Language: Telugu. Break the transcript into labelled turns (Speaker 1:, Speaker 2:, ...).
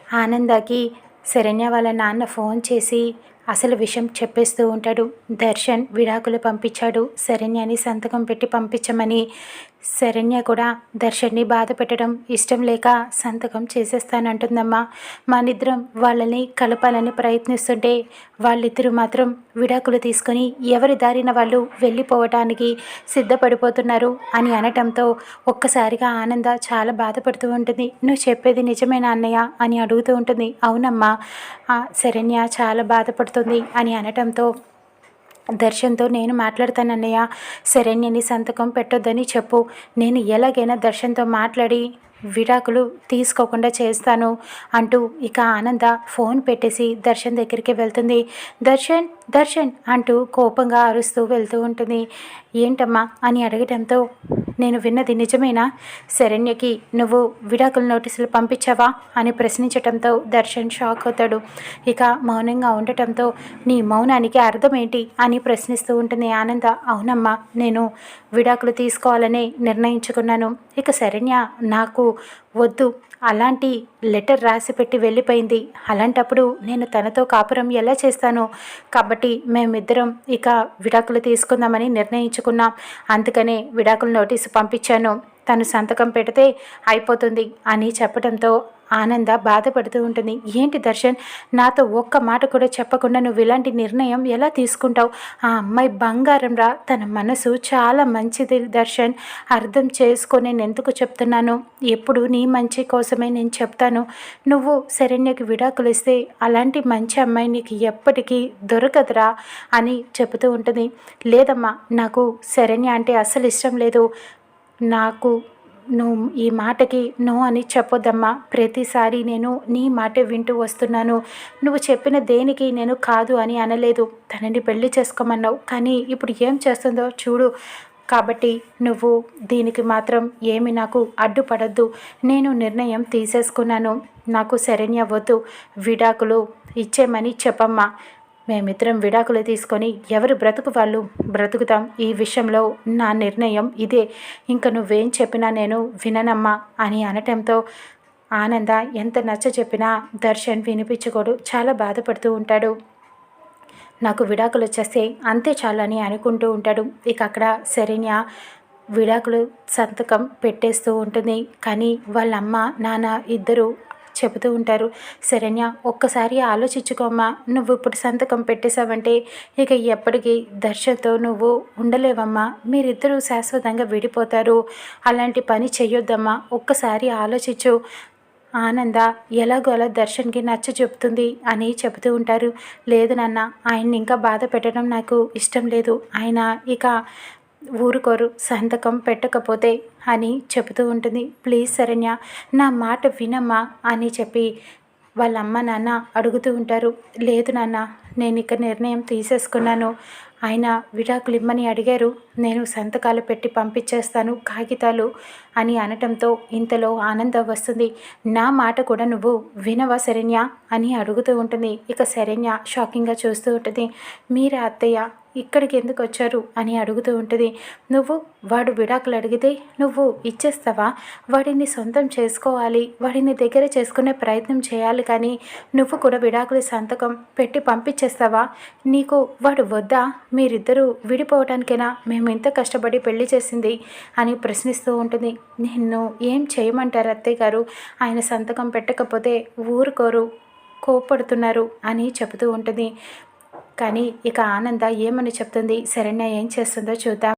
Speaker 1: ఆనందకి శరణ్య వాళ్ళ నాన్న ఫోన్ చేసి అసలు విషయం చెప్పేస్తూ ఉంటాడు. దర్శన్ విడాకులు పంపించాడు, శరణ్యని సంతకం పెట్టి పంపించమని. శరణ్య కూడా దర్శన్ని బాధ పెట్టడం ఇష్టం లేక సంతకం చేసేస్తానంటుందమ్మా. మనిద్దరం వాళ్ళని కలపాలని ప్రయత్నిస్తుంటే వాళ్ళిద్దరూ మాత్రం విడాకులు తీసుకొని ఎవరి దారిన వాళ్ళు వెళ్ళిపోవటానికి సిద్ధపడిపోతున్నారు అని అనటంతో ఒక్కసారిగా ఆనంద చాలా బాధపడుతూ ఉంటుంది. నువ్వు చెప్పేది నిజమేనా అన్నయ్య అని అడుగుతూ ఉంటుంది. అవునమ్మా, శరణ్య చాలా బాధపడుతుంది అని అనటంతో దర్శన్తో నేను మాట్లాడతానన్నయ్య, శరణ్యని సంతకం పెట్టొద్దని చెప్పు. నేను ఎలాగైనా దర్శన్తో మాట్లాడి విడాకులు తీసుకోకుండా చేస్తాను అంటూ ఇక ఆనంద ఫోన్ పెట్టేసి దర్శన్ దగ్గరికి వెళ్తుంది. దర్శన్ దర్శన్ అంటూ కోపంగా అరుస్తూ వెళ్తూ ఉంటుంది. ఏంటమ్మా అని అడగటంతో నేను విన్నది నిజమేనా? శరణ్యకి నువ్వు విడాకుల నోటీసులు పంపించావా అని ప్రశ్నించటంతో దర్శన్ షాక్ అవుతాడు. ఇక మౌనంగా ఉండటంతో నీ మౌనానికి అర్థం ఏంటి అని ప్రశ్నిస్తూ ఉంటుంది ఆనంద. అవునమ్మా, నేను విడాకులు తీసుకోవాలని నిర్ణయించుకున్నాను. ఇక శరణ్య నాకు వద్దు, అలాంటి లెటర్ రాసి పెట్టి వెళ్ళిపోయింది. అలాంటప్పుడు నేను తనతో కాపురం ఎలా చేస్తాను? కాబట్టి మేమిద్దరం ఇక విడాకులు తీసుకుందామని నిర్ణయించుకున్నాం. అందుకనే విడాకుల నోటీసు పంపించాను. తను సంతకం పెడితే అయిపోతుంది అని చెప్పడంతో ఆనంద బాధపడుతూ ఉంటుంది. ఏంటి దర్శన్, నాతో ఒక్క మాట కూడా చెప్పకుండా నువ్వు ఇలాంటి నిర్ణయం ఎలా తీసుకుంటావు? ఆ అమ్మాయి బంగారం రా, తన మనసు చాలా మంచిది దర్శన్, అర్థం చేసుకో. నేను ఎందుకు చెప్తున్నాను, ఎప్పుడు నీ మంచి కోసమే నేను చెప్తాను. నువ్వు శరణ్యకి విడాకులు ఇస్తే అలాంటి మంచి అమ్మాయి నీకు ఎప్పటికీ దొరకదురా అని చెబుతూ ఉంటుంది. లేదమ్మా, నాకు శరణ్య అంటే అస్సలు ఇష్టం లేదు. నాకు నువ్వు ఈ మాటకి నో అని చెప్పొద్దమ్మా. ప్రతిసారి నేను నీ మాట వింటూ వస్తున్నాను. నువ్వు చెప్పిన దేనికి నేను కాదు అని అనలేదు. తనని పెళ్లి చేసుకోమన్నావు, కానీ ఇప్పుడు ఏం చేస్తుందో చూడు. కాబట్టి నువ్వు దీనికి మాత్రం ఏమి నాకు అడ్డుపడద్దు. నేను నిర్ణయం తీసేసుకున్నాను. నాకు శరణ్య వద్దు, విడాకులు ఇచ్చేమని చెప్పమ్మా. మేమిద్దరం విడాకులు తీసుకొని ఎవరి బ్రతుకు వాళ్ళు బ్రతుకుతాం. ఈ విషయంలో నా నిర్ణయం ఇదే. ఇంక నువ్వేం చెప్పినా నేను విననమ్మా అని అనటంతో ఆనంద ఎంత నచ్చ చెప్పినా దర్శన్ వినిపించుకోడు, చాలా బాధపడుతూ ఉంటాడు. నాకు విడాకులు వచ్చేస్తే అంతే చాలని అనుకుంటూ ఉంటాడు. ఇక అక్కడ శరణ్య విడాకులు సంతకం పెట్టేస్తూ ఉంటుంది. కానీ వాళ్ళ అమ్మ నాన్న ఇద్దరు చెబుతూ ఉంటారు, శరణ్య ఒక్కసారి ఆలోచించుకోమ్మా. నువ్వు ఇప్పుడు సంతకం పెట్టేశావంటే ఇక ఎప్పటికీ దర్శన్తో నువ్వు ఉండలేవమ్మా. మీరిద్దరూ శాశ్వతంగా విడిపోతారు. అలాంటి పని చెయ్యొద్దమ్మా. ఒక్కసారి ఆలోచించు. ఆనంద ఎలాగో అలా దర్శన్కి నచ్చ చెప్తుంది అని చెబుతూ ఉంటారు. లేదు నాన్న, ఆయన్ని ఇంకా బాధ పెట్టడం నాకు ఇష్టం లేదు. ఆయన ఇక ఊరుకోరు సంతకం పెట్టకపోతే అని చెబుతూ ఉంటుంది. ప్లీజ్ శరణ్య, నా మాట వినమ్మా అని చెప్పి వాళ్ళ అమ్మ నాన్న అడుగుతూ ఉంటారు. లేదు నాన్న, నేను ఇక నిర్ణయం తీసేసుకున్నాను. ఆయన విడాకులు ఇమ్మని అడిగారు, నేను సంతకాలు పెట్టి పంపించేస్తాను కాగితాలు అని అనటంతో ఇంతలో ఆనందం వస్తుంది. నా మాట కూడా నువ్వు వినవా శరణ్య అని అడుగుతూ ఉంటుంది. ఇక శరణ్య షాకింగ్గా చూస్తూ ఉంటుంది. మీరే అత్తయ్య ఇక్కడికి ఎందుకు వచ్చారు అని అడుగుతూ ఉంటుంది. నువ్వు వాడు విడాకులు అడిగితే నువ్వు ఇచ్చేస్తావా? వాడిని సొంతం చేసుకోవాలి, వాడిని దగ్గర చేసుకునే ప్రయత్నం చేయాలి, కానీ నువ్వు కూడా విడాకులు సంతకం పెట్టి పంపించేస్తావా? నీకు వాడు వద్దా? మీరిద్దరూ విడిపోవడానికైనా మేము ఇంత కష్టపడి పెళ్లి చేసింది అని ప్రశ్నిస్తూ ఉంటుంది. నిన్ను ఏం చేయమంటారు అత్తయ్య గారు? ఆయన సంతకం పెట్టకపోతే ఊరుకోరు, కోప్పడుతున్నారు అని చెబుతూ ఉంటుంది. కానీ ఇక ఆనంద ఏమని చెప్తుంది, శరణ్య ఏం చేస్తుందో చూద్దాం.